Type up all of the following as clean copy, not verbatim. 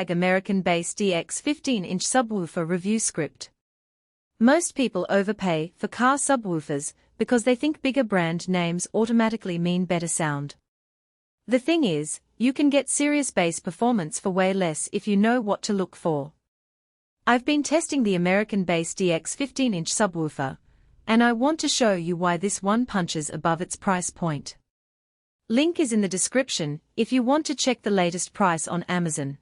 American Bass DX 15-inch subwoofer review script. Most people overpay for car subwoofers because they think bigger brand names automatically mean better sound. The thing is, you can get serious bass performance for way less if you know what to look for. I've been testing the American Bass DX 15-inch subwoofer, and I want to show you why this one punches above its price point. Link is in the description if you want to check the latest price on Amazon.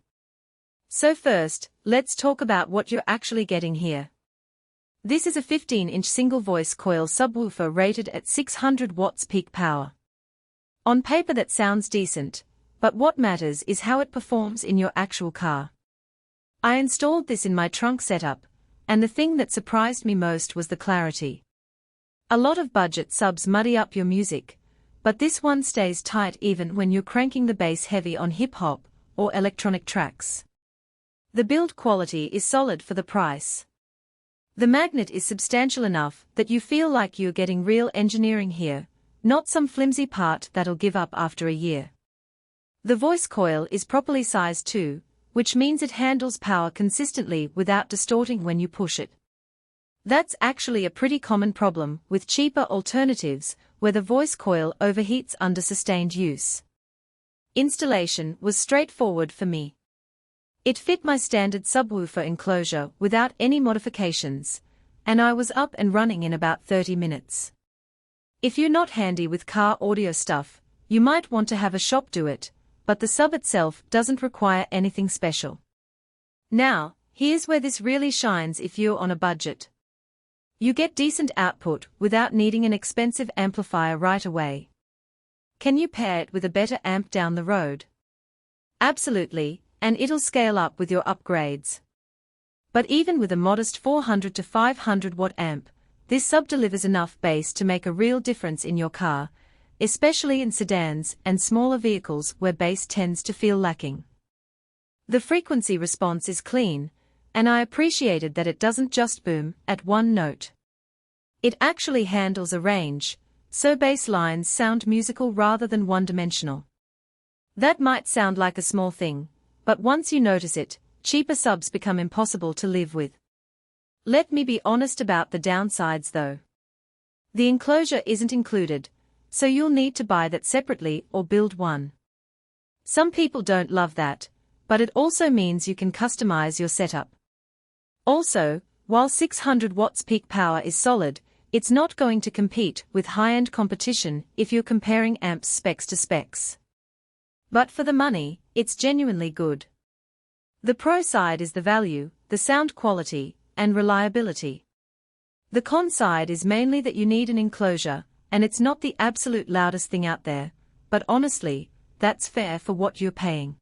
So first, let's talk about what you're actually getting here. This is a 15-inch single-voice coil subwoofer rated at 600 watts peak power. On paper that sounds decent, but what matters is how it performs in your actual car. I installed this in my trunk setup, and the thing that surprised me most was the clarity. A lot of budget subs muddy up your music, but this one stays tight even when you're cranking the bass heavy on hip-hop or electronic tracks. The build quality is solid for the price. The magnet is substantial enough that you feel like you're getting real engineering here, not some flimsy part that'll give up after a year. The voice coil is properly sized too, which means it handles power consistently without distorting when you push it. That's actually a pretty common problem with cheaper alternatives where the voice coil overheats under sustained use. Installation was straightforward for me. It fit my standard subwoofer enclosure without any modifications, and I was up and running in about 30 minutes. If you're not handy with car audio stuff, you might want to have a shop do it, but the sub itself doesn't require anything special. Now, here's where this really shines if you're on a budget. You get decent output without needing an expensive amplifier right away. Can you pair it with a better amp down the road? Absolutely, and it'll scale up with your upgrades. But even with a modest 400 to 500 watt amp, this sub delivers enough bass to make a real difference in your car, especially in sedans and smaller vehicles where bass tends to feel lacking. The frequency response is clean, and I appreciated that it doesn't just boom at one note. It actually handles a range, so bass lines sound musical rather than one-dimensional. That might sound like a small thing, but once you notice it, cheaper subs become impossible to live with. Let me be honest about the downsides though. The enclosure isn't included, so you'll need to buy that separately or build one. Some people don't love that, but it also means you can customize your setup. Also, while 600 watts peak power is solid, it's not going to compete with high-end competition if you're comparing amps specs to specs. But for the money, it's genuinely good. The pro side is the value, the sound quality, and reliability. The con side is mainly that you need an enclosure, and it's not the absolute loudest thing out there, but honestly, that's fair for what you're paying.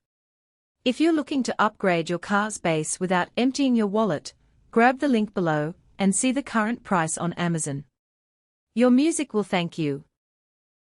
If you're looking to upgrade your car's bass without emptying your wallet, grab the link below and see the current price on Amazon. Your music will thank you.